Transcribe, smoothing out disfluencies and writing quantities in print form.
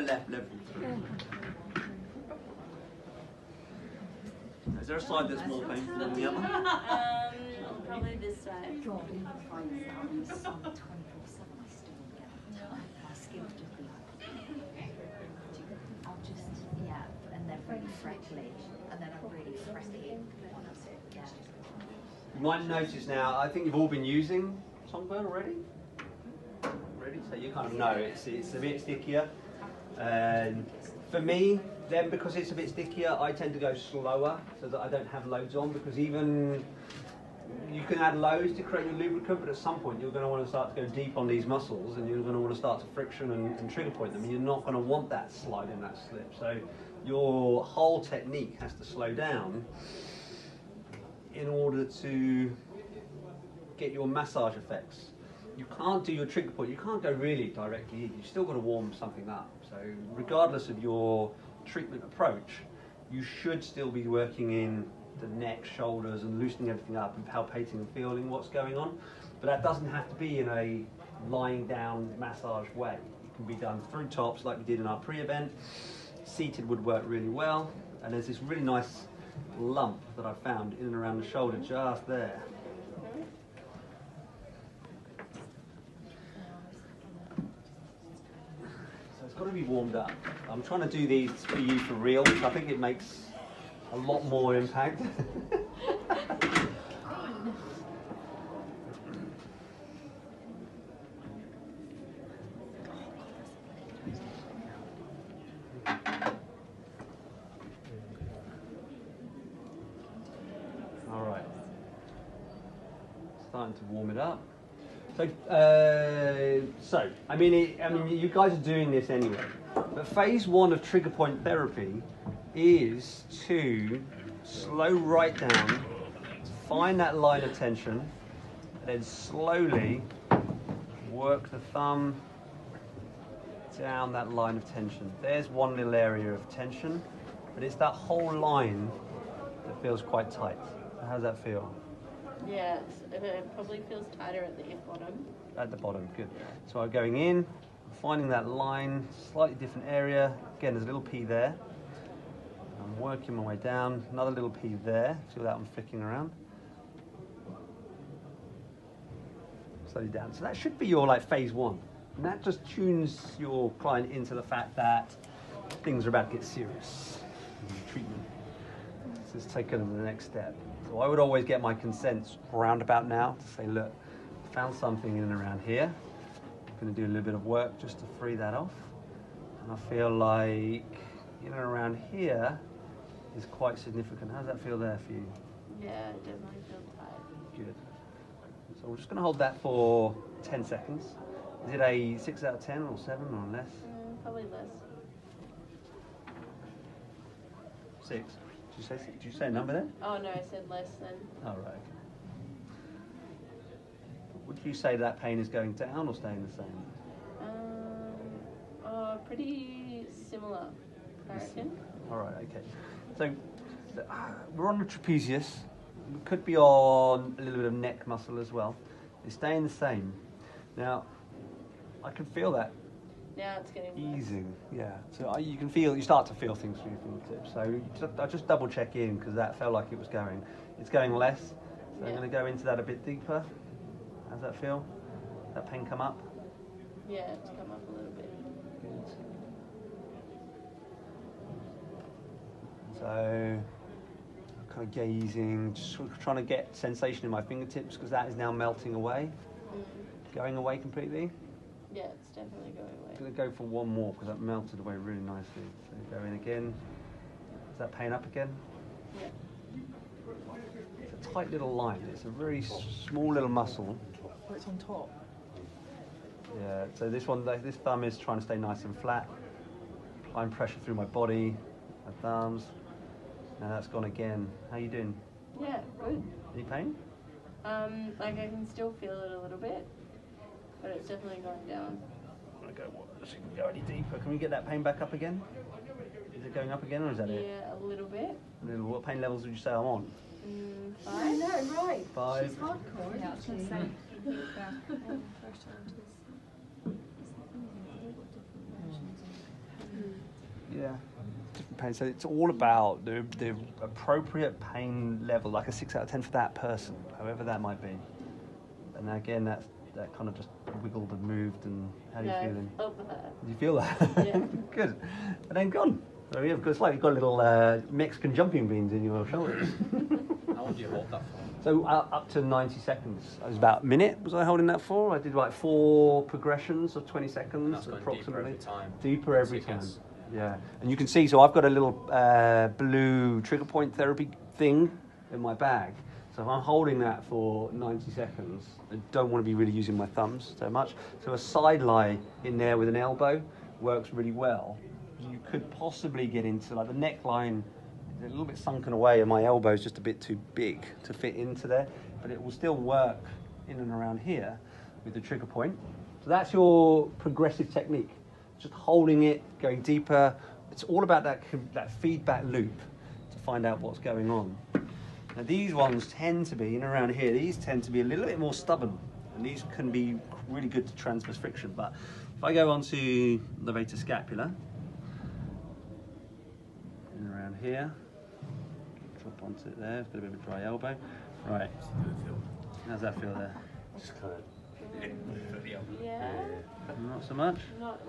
left level. Is there a side that's more painful than the other? Probably this side. God, even if I use that on the sun 24/7, I still get my skin will just be like, I'll just, yeah, and they're really freckly, and then I'm really freckly. Yeah. You might notice now, I think you've all been using Songbird already. So you kind of know it's a bit stickier. And for me, then because it's a bit stickier, I tend to go slower so that I don't have loads on, because even you can add loads to create your lubricant, but at some point you're going to want to start to go deep on these muscles and you're going to want to start to friction and trigger point them, and you're not going to want that slide and that slip. So your whole technique has to slow down in order to get your massage effects. You can't do your trigger point, you can't go really directly in, you've still got to warm something up. So regardless of your treatment approach, you should still be working in the neck, shoulders, and loosening everything up and palpating and feeling what's going on. But that doesn't have to be in a lying down massage way. It can be done through tops like we did in our pre-event. Seated would work really well. And there's this really nice lump that I found in and around the shoulder just there. Got to be warmed up. I'm trying to do these for you for real, which I think it makes a lot more impact. All right. Starting to warm it up. So, I mean, you guys are doing this anyway. But phase one of trigger point therapy is to slow right down, find that line of tension, and then slowly work the thumb down that line of tension. There's one little area of tension, but it's that whole line that feels quite tight. How does that feel? Yeah, it probably feels tighter at the bottom. At the bottom, good. So I'm going in, finding that line, slightly different area. Again, there's a little P there. I'm working my way down, another little P there. See that I'm flicking around. Slowly down. So that should be your phase one. And that just tunes your client into the fact that things are about to get serious in treatment. So let's take it to the next step. So I would always get my consents round about now to say, look, I found something in and around here. I'm going to do a little bit of work just to free that off. And I feel like in and around here is quite significant. How does that feel there for you? Yeah, it definitely feels tight. Good. So we're just going to hold that for 10 seconds. Is it a 6 out of 10 or 7 or less? Probably less. 6. Did you say a number there? Oh no, I said less than. Oh, right. Would you say that pain is going down or staying the same? Pretty similar, I reckon. All right, okay. So we're on the trapezius. We could be on a little bit of neck muscle as well. It's staying the same. Now, I can feel that. Now it's getting easing, yeah. So you start to feel things through your fingertips. So I just double check in because that felt like it was going. It's going less. So I'm going to go into that a bit deeper. How's that feel? That pain come up? Yeah, it's come up a little bit. Good. So kind of gazing, just sort of trying to get sensation in my fingertips because that is now melting away. Going away completely. Yeah, it's definitely going away. I'm going to go for one more because that melted away really nicely. So go in again. Is that pain up again? Yeah. It's a tight little line. It's a very small little muscle. Oh, it's on top. Yeah, so this thumb is trying to stay nice and flat. Applying pressure through my body, my thumbs. Now that's gone again. How you doing? Yeah, good. Any pain? I can still feel it a little bit, but it's definitely going down. I'm gonna go. So you can go any deeper. Can we get that pain back up again? Is it going up again, or is that it? Yeah, a little bit. What pain levels would you say I'm on? 5. No, right. 5. She's hardcore, isn't Yeah, I was going she? to say. First time to this. Yeah. Different pain. So it's all about the appropriate pain level, like a 6 out of 10 for that person, however that might be. And again, that kind of just wiggled and moved. And how are you feeling? I felt that. Did you feel that? Yeah. Good. And then gone. So yeah, it's like you've got little Mexican jumping beans in your shoulders. How long do you hold that for? So up to 90 seconds. It was about a minute. Was I holding that for? I did like 4 progressions of 20 seconds, And that's going approximately. deeper every time. Deeper every So time. yes. Yeah. And you can see. So I've got a little blue trigger point therapy thing in my bag. So if I'm holding that for 90 seconds, I don't want to be really using my thumbs so much. So a side lie in there with an elbow works really well. You could possibly get into like the neckline. A little bit sunken away and my elbow is just a bit too big to fit into there, but it will still work in and around here with the trigger point. So that's your progressive technique, just holding it, going deeper. It's all about that feedback loop to find out what's going on. Now these ones tend to be, in and around here, these tend to be a little bit more stubborn, and these can be really good to transverse friction. But if I go onto levator scapula, and around here, drop onto it there, it's got a bit of a dry elbow. Right, how's that feel there? Just kind of Yeah. Not so much? Not